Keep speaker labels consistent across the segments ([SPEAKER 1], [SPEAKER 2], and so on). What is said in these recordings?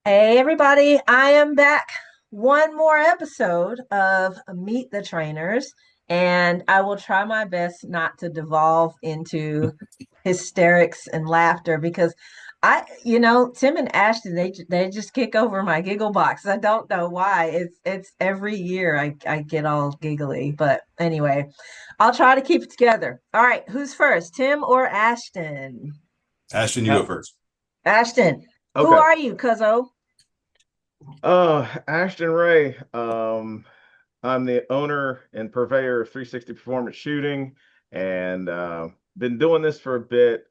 [SPEAKER 1] Hey, everybody, I am back. One more episode of Meet the Trainers, and I will try my best not to devolve into hysterics and laughter because Tim and Ashton, they just kick over my giggle box. I don't know why. It's every year I get all giggly, but anyway, I'll try to keep it together. All right, who's first, Tim or Ashton?
[SPEAKER 2] Ashton, you go
[SPEAKER 3] Uh,
[SPEAKER 2] first.
[SPEAKER 1] Ashton, who
[SPEAKER 3] okay.
[SPEAKER 1] are you, cuzzo?
[SPEAKER 3] Ashton Ray. I'm the owner and purveyor of 360 Performance Shooting, and been doing this for a bit.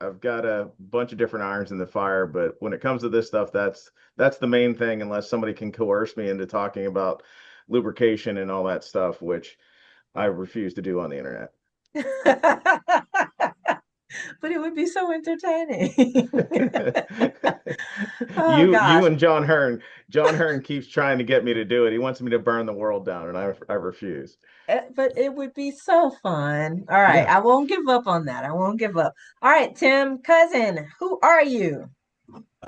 [SPEAKER 3] I've got a bunch of different irons in the fire, but when it comes to this stuff, that's the main thing. Unless somebody can coerce me into talking about lubrication and all that stuff, which I refuse to do on the internet.
[SPEAKER 1] But it would be so entertaining. Oh
[SPEAKER 3] You
[SPEAKER 1] gosh.
[SPEAKER 3] and John Hearn. John Hearn keeps trying to get me to do it. He wants me to burn the world down, and I refuse.
[SPEAKER 1] But it would be so fun. All right.
[SPEAKER 3] Yeah.
[SPEAKER 1] I won't give up on that. I won't give up. All right, Tim, cousin, who are you?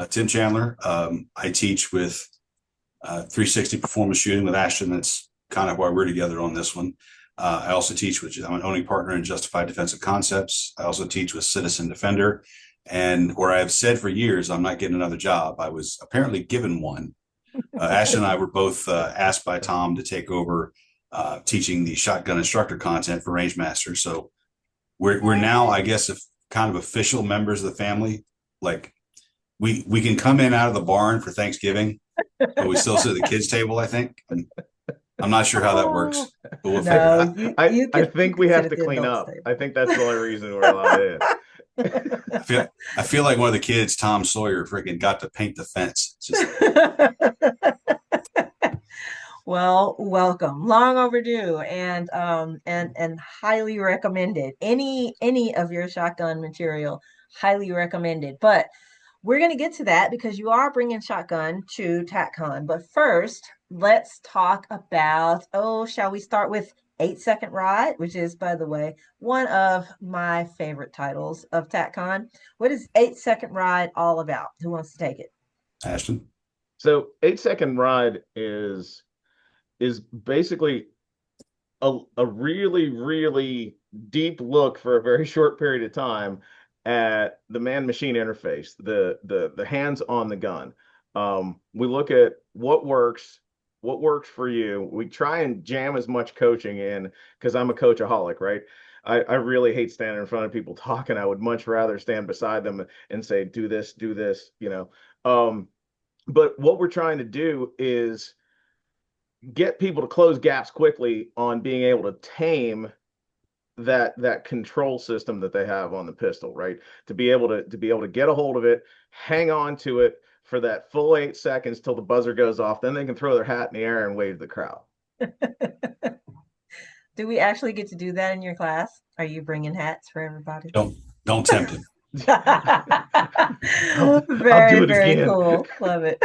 [SPEAKER 2] Tim Chandler. I teach with 360 Performance Shooting with Ashton. That's kind of why we're together on this one. I also teach with, I'm an owning partner in Justified Defensive Concepts. I also teach with Citizen Defender. And where I've said for years, I'm not getting another job. I was apparently given one. Ashton and I were both asked by Tom to take over teaching the shotgun instructor content for Range Master. So we're now, I guess, kind of official members of the family. Like we can come in out of the barn for Thanksgiving, but we still sit at the kids' table, I think. And I'm not sure how that works,
[SPEAKER 1] Oh,
[SPEAKER 2] but we'll figure it
[SPEAKER 1] no,
[SPEAKER 2] out.
[SPEAKER 3] I
[SPEAKER 1] you
[SPEAKER 3] think we
[SPEAKER 1] can sit
[SPEAKER 3] have
[SPEAKER 1] at
[SPEAKER 3] to
[SPEAKER 1] the
[SPEAKER 3] clean
[SPEAKER 1] adults
[SPEAKER 3] up. I
[SPEAKER 1] table.
[SPEAKER 3] think that's the only reason we're allowed in.
[SPEAKER 2] I feel I feel like one of the kids, Tom Sawyer, freaking got to paint the fence. It's just
[SPEAKER 1] Well, welcome. Long overdue and highly recommended. Any of your shotgun material, highly recommended. But we're going to get to that because you are bringing shotgun to TacCon. But first, let's talk about, shall we start with 8 Second Ride, which is, by the way, one of my favorite titles of TacCon. What is 8 Second Ride all about? Who wants to take it?
[SPEAKER 2] Ashton.
[SPEAKER 3] So 8 Second Ride is basically a really, really deep look for a very short period of time at the man-machine interface, the hands on the gun. We look at what works for you. We try and jam as much coaching in because I'm a coachaholic, right? I really hate standing in front of people talking. I would much rather stand beside them and say, do this, you know. But what we're trying to do is get people to close gaps quickly on being able to tame that control system that they have on the pistol, right? To be able to get a hold of it, hang on to it for that full 8 seconds till the buzzer goes off, then they can throw their hat in the air and wave to the crowd.
[SPEAKER 1] Do we actually get to do that in your class? Are you bringing hats for everybody?
[SPEAKER 2] Don't don't tempt him.
[SPEAKER 3] I'll
[SPEAKER 1] Very,
[SPEAKER 3] do it
[SPEAKER 1] very
[SPEAKER 3] again.
[SPEAKER 1] cool. Love it.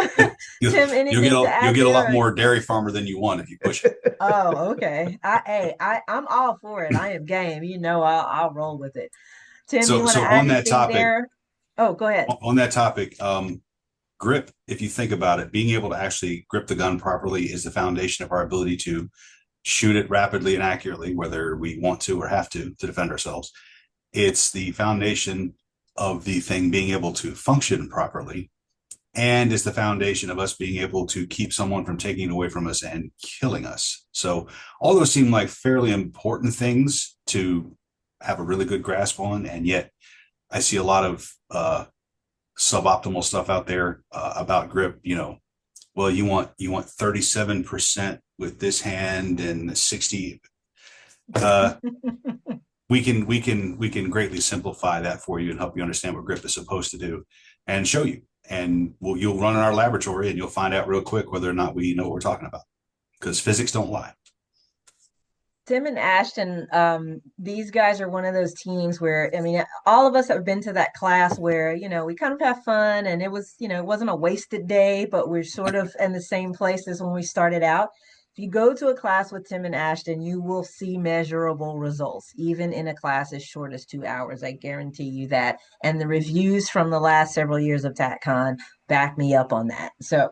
[SPEAKER 2] You'll,
[SPEAKER 1] Tim, anything to
[SPEAKER 2] you'll
[SPEAKER 1] add
[SPEAKER 2] get a lot
[SPEAKER 1] there?
[SPEAKER 2] more dairy farmer than you want if you push it.
[SPEAKER 1] Oh, okay. I'm all for it. I am game. I'll roll with it. Tim, you
[SPEAKER 2] So
[SPEAKER 1] want to
[SPEAKER 2] so
[SPEAKER 1] add
[SPEAKER 2] on that
[SPEAKER 1] anything
[SPEAKER 2] topic,
[SPEAKER 1] there? Oh, go ahead.
[SPEAKER 2] grip, if you think about it, being able to actually grip the gun properly is the foundation of our ability to shoot it rapidly and accurately, whether we want to or have to defend ourselves. It's the foundation of the thing being able to function properly. And it's the foundation of us being able to keep someone from taking it away from us and killing us. So all those seem like fairly important things to have a really good grasp on. And yet I see a lot of suboptimal stuff out there about grip. Well, you want 37% with this hand and 60. Uh, we can greatly simplify that for you and help you understand what grip is supposed to do and show you. And you'll run in our laboratory and you'll find out real quick whether or not we know what we're talking about because physics don't lie.
[SPEAKER 1] Tim and Ashton, these guys are one of those teams where, I mean, all of us have been to that class where, we kind of have fun and it was, it wasn't a wasted day, but we're sort of in the same place as when we started out. if you go to a class with Tim and Ashton, you will see measurable results, even in a class as short as 2 hours. I guarantee you that. And the reviews from the last several years of TACCon back me up on that. So,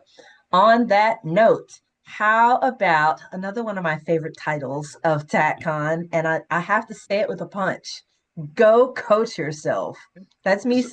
[SPEAKER 1] on that note, how about another one of my favorite titles of TACCon? And I have to say it with a punch. Go coach yourself. That's me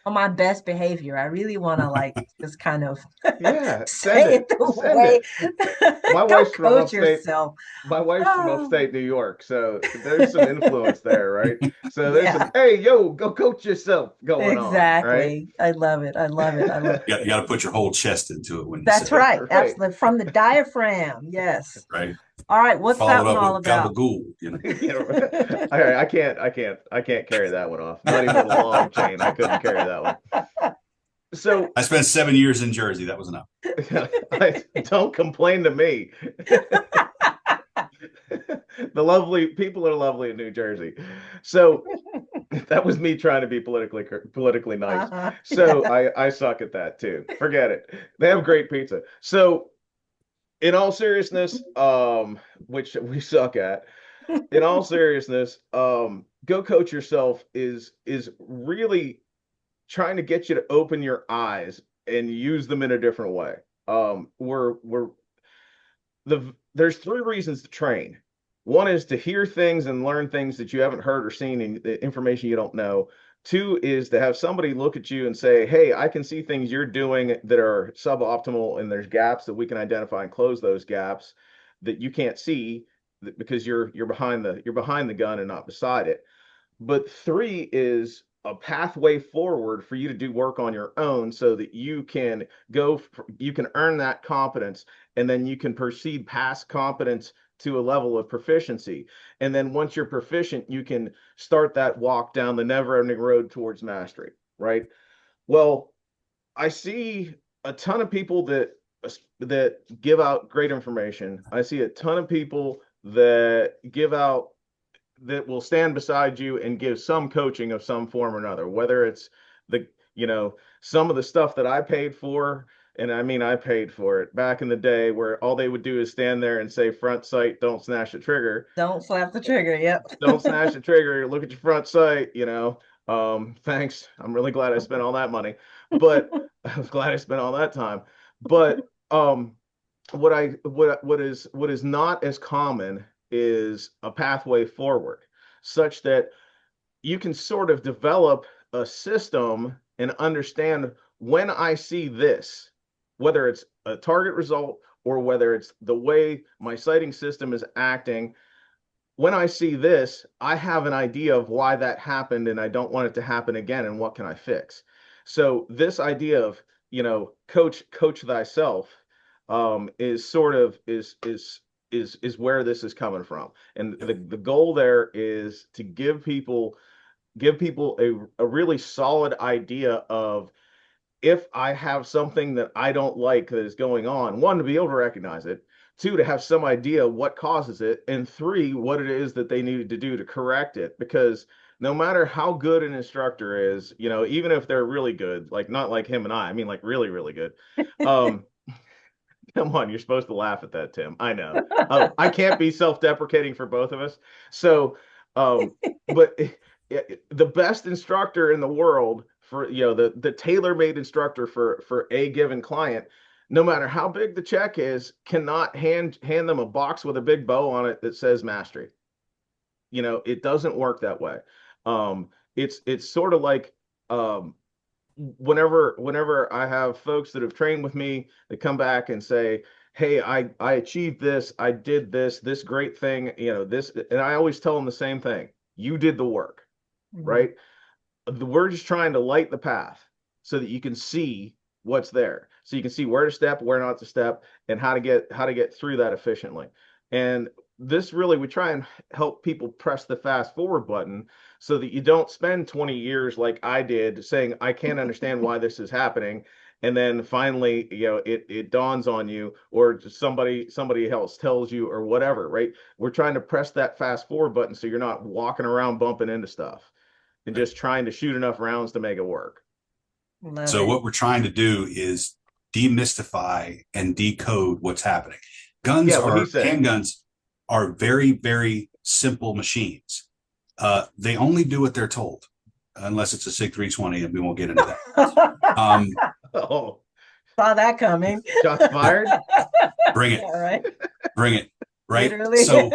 [SPEAKER 1] on my best behavior. I really want to like just kind of
[SPEAKER 3] Yeah, send
[SPEAKER 1] say
[SPEAKER 3] it.
[SPEAKER 1] it the
[SPEAKER 3] Send
[SPEAKER 1] way.
[SPEAKER 3] it. My
[SPEAKER 1] Go
[SPEAKER 3] wife's from
[SPEAKER 1] coach
[SPEAKER 3] upstate.
[SPEAKER 1] yourself.
[SPEAKER 3] My wife's from
[SPEAKER 1] Oh,
[SPEAKER 3] upstate New York, so there's some influence there, right? So there's some,
[SPEAKER 1] yeah,
[SPEAKER 3] hey, yo, go coach yourself going on, right?
[SPEAKER 1] exactly. I love it. I love it. I love it.
[SPEAKER 2] You got to put your whole chest into it when you
[SPEAKER 1] That's
[SPEAKER 2] say it,
[SPEAKER 1] right.
[SPEAKER 3] Right.
[SPEAKER 1] Absolutely. From the diaphragm. Yes.
[SPEAKER 2] right?
[SPEAKER 1] All right. What's that
[SPEAKER 2] Followed
[SPEAKER 1] one
[SPEAKER 2] up
[SPEAKER 1] all
[SPEAKER 2] with
[SPEAKER 1] about?
[SPEAKER 2] gabagool,
[SPEAKER 3] You know, I can't carry that one off. Not even with a log chain. I couldn't carry that one. So
[SPEAKER 2] I spent 7 years in Jersey. That was enough.
[SPEAKER 3] I don't complain to me. The lovely people are lovely in New Jersey. So that was me trying to be politically nice.
[SPEAKER 1] Uh-huh.
[SPEAKER 3] So I suck at that too. Forget it. They have great pizza. So in all seriousness, which we suck at, in all seriousness, go coach yourself is really trying to get you to open your eyes and use them in a different way. We're there's three reasons to train. One is to hear things and learn things that you haven't heard or seen and information you don't know. Two is to have somebody look at you and say, "Hey, I can see things you're doing that are suboptimal, and there's gaps that we can identify and close those gaps that you can't see because you're behind the gun and not beside it." But three is a pathway forward for you to do work on your own so that you can earn that competence, and then you can proceed past competence to a level of proficiency. And then once you're proficient, you can start that walk down the never ending road towards mastery, right? Well, I see a ton of people that give out great information. I see a ton of people that will stand beside you and give some coaching of some form or another, whether it's the, some of the stuff that I paid for. And I mean, I paid for it back in the day where all they would do is stand there and say, front sight, don't snatch the trigger.
[SPEAKER 1] Don't slap the trigger. Yep.
[SPEAKER 3] Don't snatch the trigger. Look at your front sight. Thanks. I'm really glad I spent all that money, but I was glad I spent all that time. But what is not as common is a pathway forward, such that you can sort of develop a system and understand when I see this, whether it's a target result or whether it's the way my sighting system is acting. When I see this, I have an idea of why that happened and I don't want it to happen again and what can I fix. So this idea of, coach thyself, is sort of is where this is coming from. And the goal there is to give people a really solid idea of, if I have something that I don't like that is going on, one, to be able to recognize it, two, to have some idea what causes it, and three, what it is that they needed to do to correct it. Because no matter how good an instructor is, even if they're really good, like not like him and I mean like really, really good. Um, Come on, you're supposed to laugh at that, Tim. I know. I can't be self-deprecating for both of us. So, um, but the best instructor in the world for the tailor-made instructor for a given client, no matter how big the check is, cannot hand them a box with a big bow on it that says mastery. It doesn't work that way. It's sort of like, whenever I have folks that have trained with me that come back and say, "Hey, I achieved this, I did this great thing, this," and I always tell them the same thing: you did the work,
[SPEAKER 1] Mhm.
[SPEAKER 3] right? We're just trying to light the path so that you can see what's there, so you can see where to step, where not to step, and how to get through that efficiently. And this really, we try and help people press the fast forward button so that you don't spend 20 years like I did saying, "I can't understand why this is happening." And then finally, it dawns on you, or somebody else tells you, or whatever, right? We're trying to press that fast forward button so you're not walking around bumping into stuff and
[SPEAKER 2] right?
[SPEAKER 3] just trying to shoot enough rounds to make it work.
[SPEAKER 1] Love
[SPEAKER 2] So
[SPEAKER 1] it.
[SPEAKER 2] what we're trying to do is demystify and decode what's happening. Guns
[SPEAKER 3] Yeah, what he
[SPEAKER 2] are
[SPEAKER 3] said.
[SPEAKER 2] handguns are very, very simple machines. They only do what they're told, unless it's a SIG 320, and we won't get into that.
[SPEAKER 3] Oh,
[SPEAKER 1] Saw that coming.
[SPEAKER 3] shots fired.
[SPEAKER 2] Bring it,
[SPEAKER 1] Yeah, right.
[SPEAKER 2] bring it, right?
[SPEAKER 1] Literally.
[SPEAKER 2] So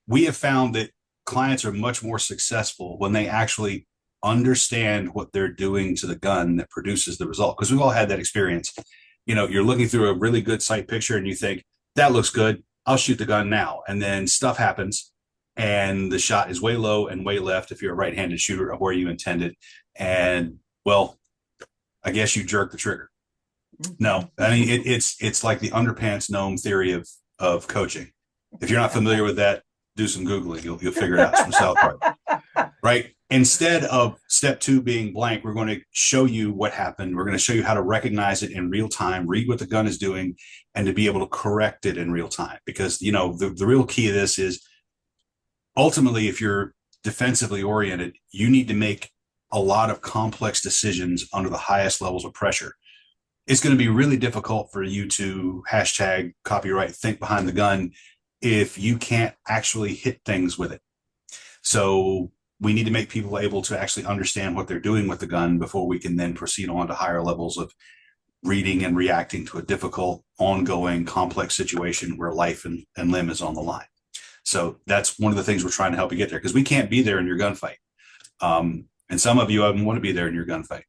[SPEAKER 2] we have found that clients are much more successful when they actually understand what they're doing to the gun that produces the result. Because we've all had that experience. You're looking through a really good sight picture and you think, that looks good. I'll shoot the gun now. And then stuff happens and the shot is way low and way left if you're a right-handed shooter of where you intended. And well, I guess you jerk the trigger. No, I mean, it's like the underpants gnome theory of coaching. If you're not familiar with that, do some Googling. You'll figure it out from South Park, right? Instead of step 2 being blank, we're going to show you what happened. We're going to show you how to recognize it in real time, read what the gun is doing, and to be able to correct it in real time. Because, the real key of this is ultimately, if you're defensively oriented, you need to make a lot of complex decisions under the highest levels of pressure. It's going to be really difficult for you to hashtag copyright think behind the gun if you can't actually hit things with it. So we need to make people able to actually understand what they're doing with the gun before we can then proceed on to higher levels of reading and reacting to a difficult, ongoing, complex situation where life and limb is on the line. So that's one of the things we're trying to help you get there, because we can't be there in your gunfight. And some of you want to be there in your gunfight.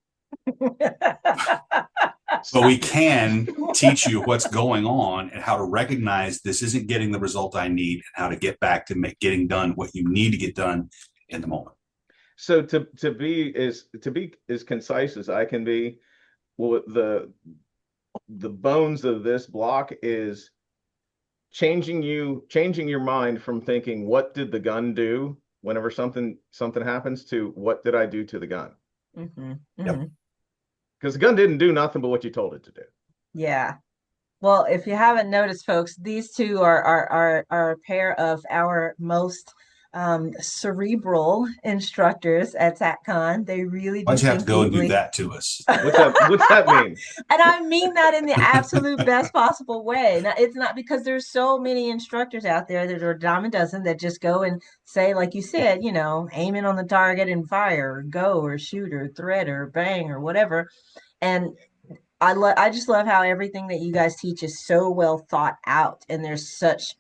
[SPEAKER 2] But we can teach you what's going on and how to recognize this isn't getting the result I need, and how to get back to getting done what you need to get done in the moment.
[SPEAKER 3] So to be as concise as I can be, well, the bones of this block is changing your mind from thinking, what did the gun do whenever something happens, to what did I do to the gun?
[SPEAKER 1] Mm-hmm.
[SPEAKER 2] Yep.
[SPEAKER 1] Mm-hmm.
[SPEAKER 3] Because the gun didn't do nothing but what you told it to do.
[SPEAKER 1] Yeah. Well, if you haven't noticed, folks, these two are a pair of our most cerebral instructors at TACCon. They really
[SPEAKER 2] Why'd
[SPEAKER 1] do
[SPEAKER 2] you have to
[SPEAKER 1] think
[SPEAKER 2] go and do
[SPEAKER 1] deeply.
[SPEAKER 2] that to us?
[SPEAKER 3] What's that mean?
[SPEAKER 1] And I mean that in the absolute best possible way. Now, it's not because there's so many instructors out there that are a dime a dozen that just go and say, like you said, aim in on the target and fire, or go, or shoot, or thread, or bang, or whatever. And I just love how everything that you guys teach is so well thought out, and there's such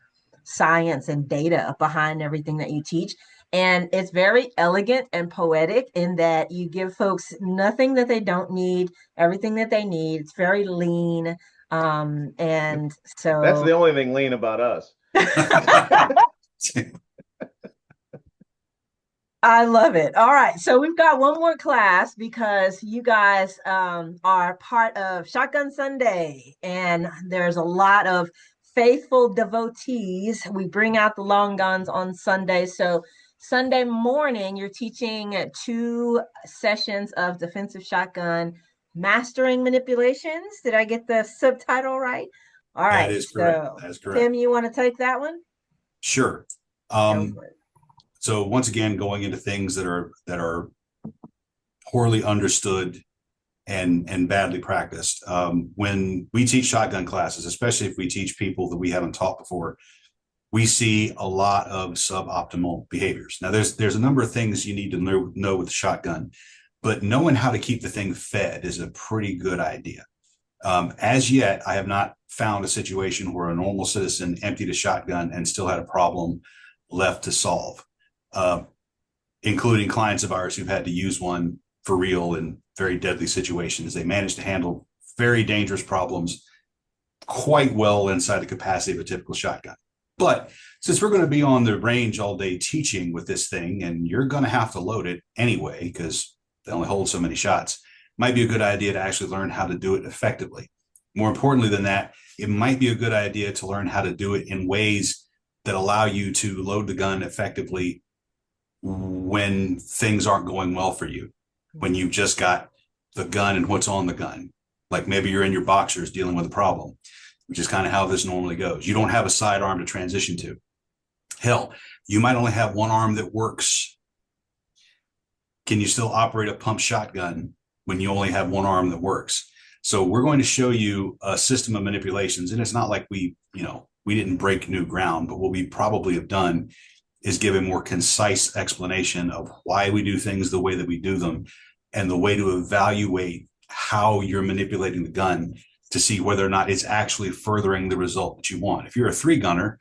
[SPEAKER 1] science and data behind everything that you teach. And it's very elegant and poetic in that you give folks nothing that they don't need, everything that they need. It's very lean. And
[SPEAKER 3] That's the
[SPEAKER 1] so
[SPEAKER 3] only thing lean about us.
[SPEAKER 1] I love it. All right. So we've got one more class because you guys are part of Shotgun Sunday, and there's a lot of faithful devotees. We bring out the long guns on Sunday. So Sunday morning, you're teaching 2 sessions of defensive shotgun mastering manipulations. Did I get the subtitle right? All
[SPEAKER 2] That
[SPEAKER 1] right.
[SPEAKER 2] is correct.
[SPEAKER 1] So
[SPEAKER 2] That is correct.
[SPEAKER 1] Tim, you want to take that one?
[SPEAKER 2] Sure.
[SPEAKER 1] Go for it.
[SPEAKER 2] So once again, going into things that are poorly understood and badly practiced. When we teach shotgun classes, especially if we teach people that we haven't taught before, we see a lot of suboptimal behaviors. Now, there's a number of things you need to know with the shotgun, but knowing how to keep the thing fed is a pretty good idea. As yet, I have not found a situation where a normal citizen emptied a shotgun and still had a problem left to solve, including clients of ours who've had to use one for real in very deadly situations. They managed to handle very dangerous problems quite well inside the capacity of a typical shotgun. But since we're going to be on the range all day teaching with this thing, and you're going to have to load it anyway because they only hold so many shots, might be a good idea to actually learn how to do it effectively. More importantly than that, it might be a good idea to learn how to do it in ways that allow you to load the gun effectively when things aren't going well for you, when you've just got the gun and what's on the gun. Like maybe you're in your boxers dealing with a problem, which is kind of how this normally goes. You don't have a sidearm to transition to. Hell, you might only have one arm that works. Can you still operate a pump shotgun when you only have one arm that works? So we're going to show you a system of manipulations, and it's not like we we didn't break new ground, but what we probably have done is give a more concise explanation of why we do things the way that we do them and the way to evaluate how you're manipulating the gun to see whether or not it's actually furthering the result that you want. If you're a 3-gunner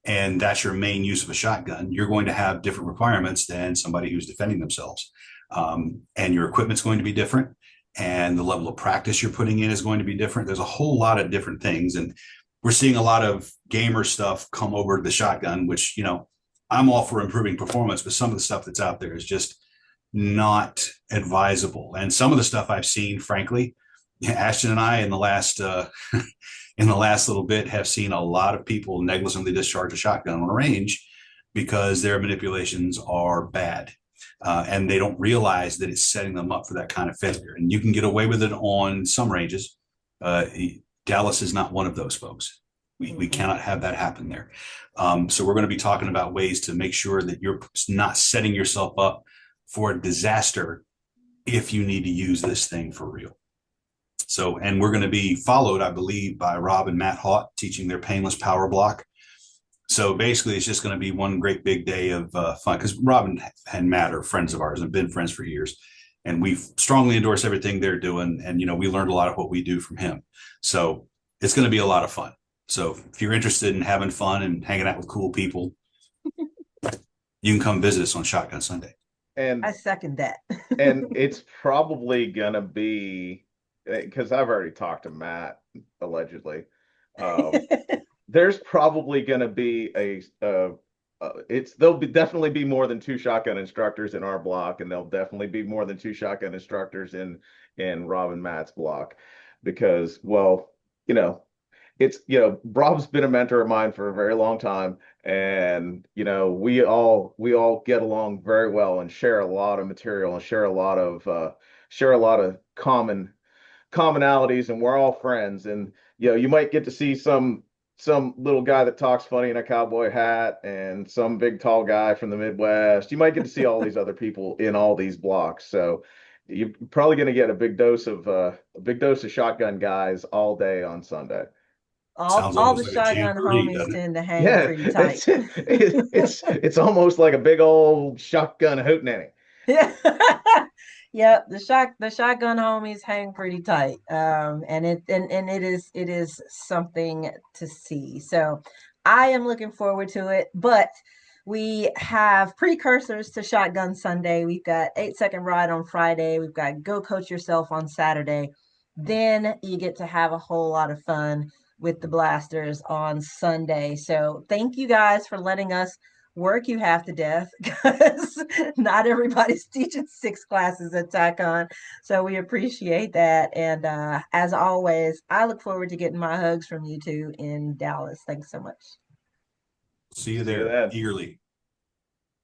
[SPEAKER 2] and that's your main use of a shotgun, you're going to have different requirements than somebody who's defending themselves. And your equipment's going to be different, and the level of practice you're putting in is going to be different. There's a whole lot of different things. And we're seeing a lot of gamer stuff come over to the shotgun, which, I'm all for improving performance, but some of the stuff that's out there is just not advisable. And some of the stuff I've seen, frankly, Ashton and I in the last in the last little bit have seen a lot of people negligently discharge a shotgun on a range because their manipulations are bad. And they don't realize that it's setting them up for that kind of failure. And you can get away with it on some ranges. Dallas is not one of those folks. We cannot have that happen there. So we're going to be talking about ways to make sure that you're not setting yourself up for a disaster if you need to use this thing for real. So, and we're going to be followed, I believe, by Rob and Matt Haught teaching their painless power block. So basically, it's just going to be one great big day of fun, because Rob and Matt are friends of ours and have been friends for years. And we strongly endorse everything they're doing. And, we learned a lot of what we do from him. So it's going to be a lot of fun. So if you're interested in having fun and hanging out with cool people, you can come visit us on Shotgun Sunday.
[SPEAKER 3] And
[SPEAKER 1] I second that.
[SPEAKER 3] And it's probably going to be, because I've already talked to Matt, allegedly. There's probably going to be there'll definitely be more than 2 shotgun instructors in our block, and there'll definitely be more than 2 shotgun instructors in Rob and Matt's block, because, well, it's, Rob's been a mentor of mine for a very long time, and we all get along very well and share a lot of material and share a lot of commonalities, and we're all friends. And you might get to see some little guy that talks funny in a cowboy hat and some big tall guy from the Midwest. You might get to see all these other people in all these blocks. So you're probably going to get a big dose of shotgun guys all day on Sunday.
[SPEAKER 1] All the
[SPEAKER 2] like
[SPEAKER 1] shotgun homies tend to hang
[SPEAKER 3] Yeah,
[SPEAKER 1] pretty tight.
[SPEAKER 3] it's almost like a big old shotgun hootenanny.
[SPEAKER 1] Yeah. Yep, the shotgun homies hang pretty tight. And it is something to see. So I am looking forward to it, but we have precursors to Shotgun Sunday. We've got 8-second ride on Friday. We've got Go Coach Yourself on Saturday. Then you get to have a whole lot of fun with the blasters on Sunday. So thank you guys for letting us work you half to death, because not everybody's teaching 6 classes at TACON. So we appreciate that. And as always, I look forward to getting my hugs from you two in Dallas. Thanks so much.
[SPEAKER 2] See you there eagerly.